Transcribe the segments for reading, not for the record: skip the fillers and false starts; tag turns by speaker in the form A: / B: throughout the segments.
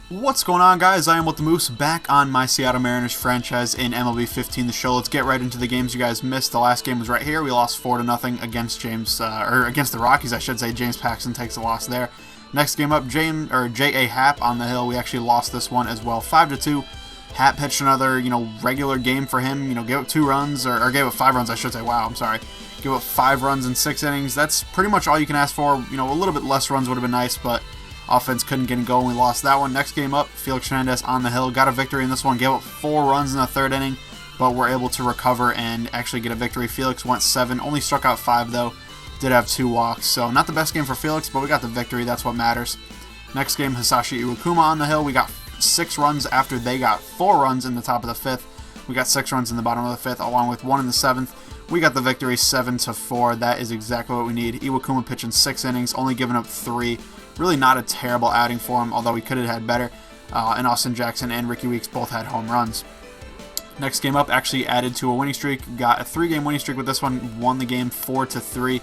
A: What's going on, guys? I am with the Moose, back on my Seattle Mariners franchise in MLB 15, the show. Let's get right into the games you guys missed. The last game was right here. We lost 4-0 against against the Rockies, I should say. James Paxton takes a loss there. Next game up, J.A. Happ on the hill. We actually lost this one as well, 5-2. Happ pitched another, regular game for him. Gave up 2 runs, or gave up 5 runs, I should say. Wow, I'm sorry. Gave up 5 runs in 6 innings. That's pretty much all you can ask for. A little bit less runs would have been nice, but offense couldn't get it going. We lost that one. Next game up, Felix Hernandez on the hill. Got a victory in this one. Gave up 4 runs in the 3rd inning, but we're able to recover and actually get a victory. Felix went 7. Only struck out 5, though. Did have 2 walks. So not the best game for Felix, but we got the victory. That's what matters. Next game, Hisashi Iwakuma on the hill. We got 6 runs after they got 4 runs in the top of the 5th. We got 6 runs in the bottom of the 5th, along with 1 in the 7th. We got the victory 7-4. That is exactly what we need. Iwakuma pitching 6 innings, only giving up 3. Really not a terrible outing for him, although he could have had better. And Austin Jackson and Ricky Weeks both had home runs. Next game up, actually added to a winning streak. Got a 3-game winning streak with this one. Won the game 4-3.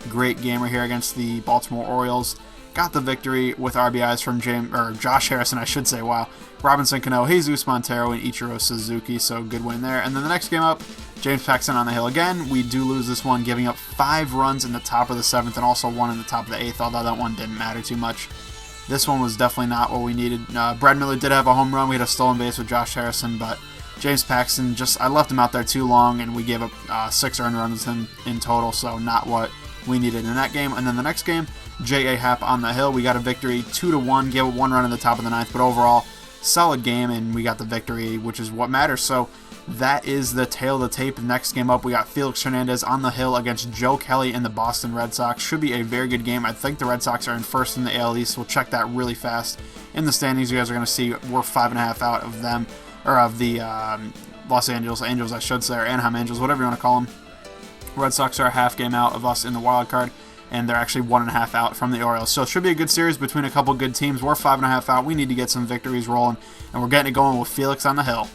A: Great game right here against the Baltimore Orioles. Got the victory with RBIs from Josh Harrison, I should say. Wow. Robinson Cano, Jesus Montero, and Ichiro Suzuki. So good win there. And then the next game up, James Paxton on the hill again. We do lose this one, giving up 5 runs in the top of the 7th and also 1 in the top of the 8th, although that one didn't matter too much. This one was definitely not what we needed. Brad Miller did have a home run. We had a stolen base with Josh Harrison, but James Paxton, I left him out there too long, and we gave up 6 earned runs in total, so not what we needed in that game. And then the next game, J.A. Happ on the hill. We got a victory 2-1, gave up 1 run in the top of the 9th, but overall, solid game, and we got the victory, which is what matters. So that is the tail of the tape. Next game up, we got Felix Hernandez on the hill against Joe Kelly and the Boston Red Sox. Should be a very good game. I think the Red Sox are in first in the AL East. We'll check that really fast. In the standings, you guys are going to see we're 5.5 out of them, or of the Los Angeles Angels, I should say, or Anaheim Angels, whatever you want to call them. Red Sox are a half game out of us in the wild card, and they're actually 1.5 out from the Orioles. So it should be a good series between a couple good teams. We're 5.5 out. We need to get some victories rolling, and we're getting it going with Felix on the hill.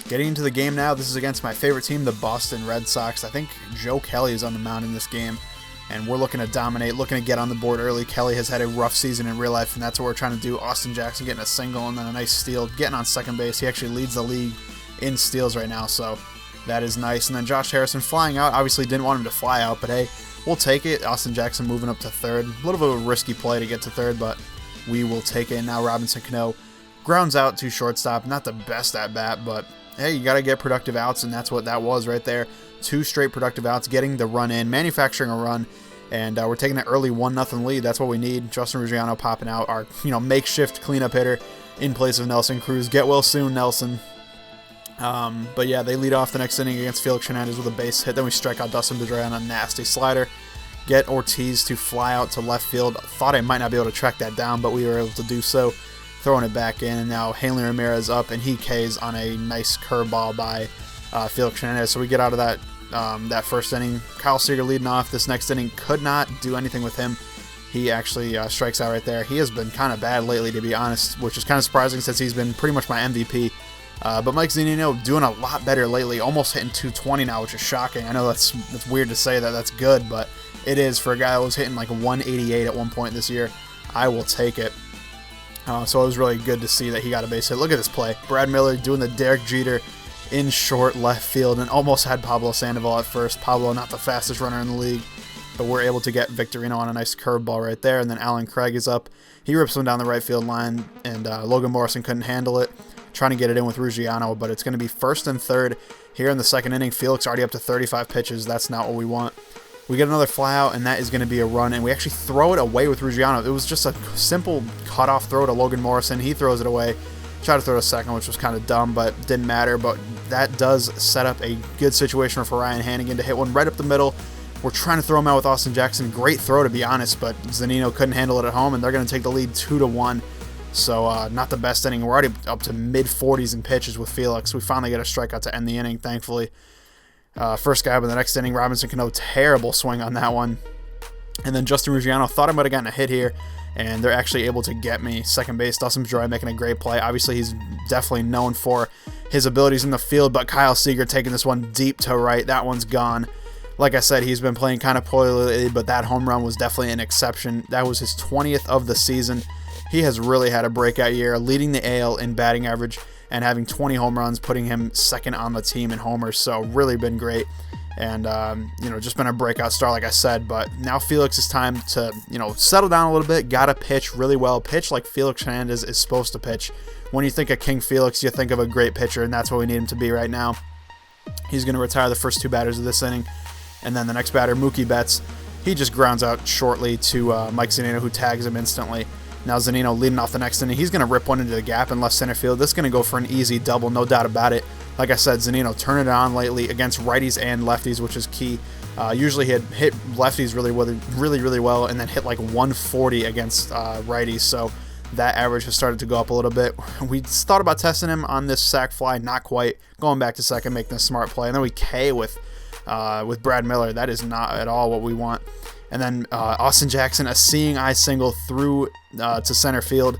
A: Getting into the game now, this is against my favorite team, the Boston Red Sox. I think Joe Kelly is on the mound in this game, and we're looking to dominate, looking to get on the board early. Kelly has had a rough season in real life, and that's what we're trying to do. Austin Jackson getting a single and then a nice steal, getting on second base. He actually leads the league in steals right now, so that is nice. And then Josh Harrison flying out. Obviously didn't want him to fly out, but hey, we'll take it. Austin Jackson moving up to 3rd. A little bit of a risky play to get to 3rd, but we will take it. And now Robinson Cano grounds out to shortstop. Not the best at bat, but hey, you got to get productive outs, and that's what that was right there. 2 straight productive outs, getting the run in, manufacturing a run, and we're taking an early 1-0 lead. That's what we need. Justin Ruggiano popping out, our makeshift cleanup hitter in place of Nelson Cruz. Get well soon, Nelson. But yeah, they lead off the next inning against Felix Hernandez with a base hit. Then we strike out Dustin Pedroia on a nasty slider. Get Ortiz to fly out to left field. Thought I might not be able to track that down, but we were able to do so. Throwing it back in, and now Hanley Ramirez up, and he Ks on a nice curveball by Felix Hernandez. So we get out of that first inning. Kyle Seager leading off. This next inning could not do anything with him. He actually strikes out right there. He has been kind of bad lately, to be honest, which is kind of surprising since he's been pretty much my MVP. But Mike Zunino doing a lot better lately, almost hitting 220 now, which is shocking. I know that's weird to say that. That's good, but it is for a guy that was hitting like 188 at one point this year. I will take it. So it was really good to see that he got a base hit. Look at this play. Brad Miller doing the Derek Jeter in short left field, and almost had Pablo Sandoval at first. Pablo, not the fastest runner in the league, but we're able to get Victorino on a nice curveball right there. And then Alan Craig is up. He rips him down the right field line, and Logan Morrison couldn't handle it, trying to get it in with Ruggiano, but it's going to be 1st and 3rd here in the 2nd inning. Felix already up to 35 pitches. That's not what we want. We get another fly out, and that is going to be a run, and we actually throw it away with Ruggiano. It was just a simple cutoff throw to Logan Morrison. He throws it away. Tried to throw to second, which was kind of dumb, but didn't matter. But that does set up a good situation for Ryan Hannigan to hit one right up the middle. We're trying to throw him out with Austin Jackson. Great throw, to be honest, but Zunino couldn't handle it at home, and they're going to take the lead 2-1. So not the best inning. We're already up to mid-40s in pitches with Felix. We finally get a strikeout to end the inning, thankfully. First guy up in the next inning, Robinson Cano, terrible swing on that one. And then Justin Ruggiano, thought I might have gotten a hit here, and they're actually able to get me. Second base, Dustin Pedroia making a great play. Obviously, he's definitely known for his abilities in the field, but Kyle Seager taking this one deep to right. That one's gone. Like I said, he's been playing kind of poorly lately, but that home run was definitely an exception. That was his 20th of the season, he has really had a breakout year, leading the AL in batting average and having 20 home runs, putting him second on the team in homers. So really been great. And, just been a breakout star, like I said. But now Felix is time to, settle down a little bit. Got to pitch really well. Pitch like Felix Hernandez is supposed to pitch. When you think of King Felix, you think of a great pitcher, and that's what we need him to be right now. He's going to retire the first 2 batters of this inning. And then the next batter, Mookie Betts, he just grounds out shortly to Mike Zunino, who tags him instantly. Now Zunino leading off the next inning. He's going to rip one into the gap in left center field. This is going to go for an easy double, no doubt about it. Like I said, Zunino turning it on lately against righties and lefties, which is key. Usually he had hit lefties really well, and then hit like 140 against righties. So that average has started to go up a little bit. We thought about testing him on this sac fly, not quite. Going back to second, making a smart play, and then we K with Brad Miller. That is not at all what we want. And then Austin Jackson, a seeing eye single through to center field,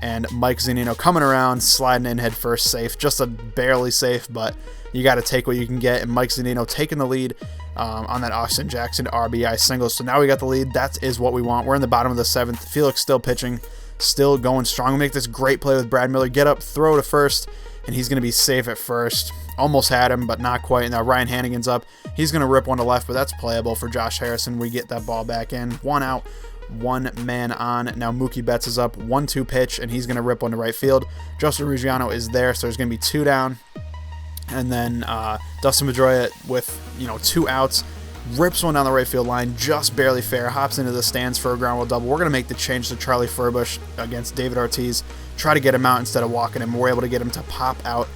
A: and Mike Zunino coming around, sliding in head first, safe, just a barely safe, but you got to take what you can get. And Mike Zunino taking the lead on that Austin Jackson RBI single. So now we got the lead. That is what we want. We're in the bottom of the 7th. Felix still pitching, still going strong. We make this great play with Brad Miller. Get up, throw to first, and he's going to be safe at first. Almost had him, but not quite. Now Ryan Hannigan's up. He's going to rip one to left, but that's playable for Josh Harrison. We get that ball back in. 1 out, 1 man on. Now Mookie Betts is up. 1-2 pitch, and he's going to rip one to right field. Justin Ruggiano is there, so there's going to be 2 down. And then Dustin Pedroia with 2 outs. Rips one down the right field line, just barely fair. Hops into the stands for a ground ball double. We're going to make the change to Charlie Furbush against David Ortiz. Try to get him out instead of walking him. We're able to get him to pop out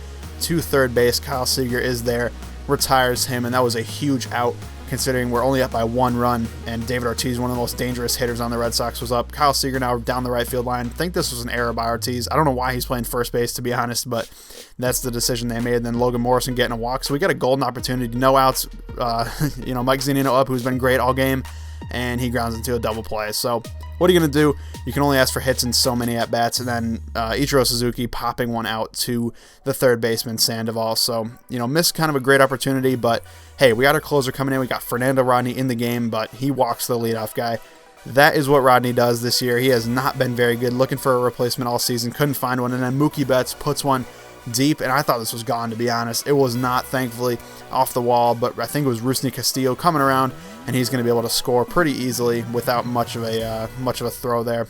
A: to third base. Kyle Seager is there, retires him, and that was a huge out considering we're only up by 1 run, and David Ortiz, one of the most dangerous hitters on the Red Sox, was up. Kyle Seager now down the right field line. I think this was an error by Ortiz. I don't know why he's playing first base, to be honest, but that's the decision they made. And then Logan Morrison getting a walk. So we got a golden opportunity. No outs. Mike Zunino up, who's been great all game, and he grounds into a double play. So what are you going to do? You can only ask for hits in so many at-bats. And then Ichiro Suzuki popping one out to the third baseman, Sandoval. So, missed kind of a great opportunity, but hey, we got our closer coming in. We got Fernando Rodney in the game, but he walks the leadoff guy. That is what Rodney does this year. He has not been very good. Looking for a replacement all season. Couldn't find one. And then Mookie Betts puts one deep, and I thought this was gone, to be honest. It was not, thankfully, off the wall, but I think it was Rusney Castillo coming around, and he's going to be able to score pretty easily without much of a throw there.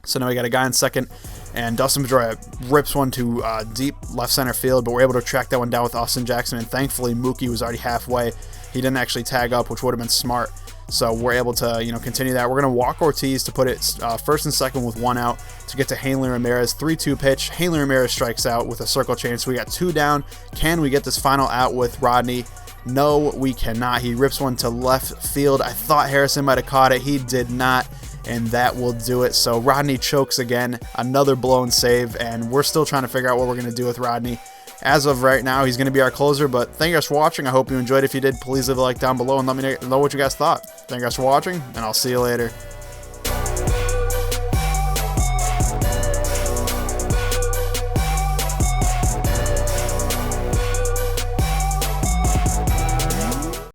A: So now we got a guy in second, and Dustin Pedroia rips one to deep left center field, but we're able to track that one down with Austin Jackson, and thankfully Mookie was already halfway. He didn't actually tag up, which would have been smart. So we're able to, continue that. We're going to walk Ortiz to put it first and second with 1 out to get to Hanley Ramirez. 3-2 pitch. Hanley Ramirez strikes out with a circle change. So we got 2 down. Can we get this final out with Rodney? No, we cannot. He rips one to left field. I thought Harrison might have caught it. He did not, and that will do it. So Rodney chokes again. Another blown save, and we're still trying to figure out what we're going to do with Rodney. As of right now, he's going to be our closer, but thank you guys for watching. I hope you enjoyed. If you did, please leave a like down below and let me know what you guys thought. Thank you guys for watching, and I'll see you later.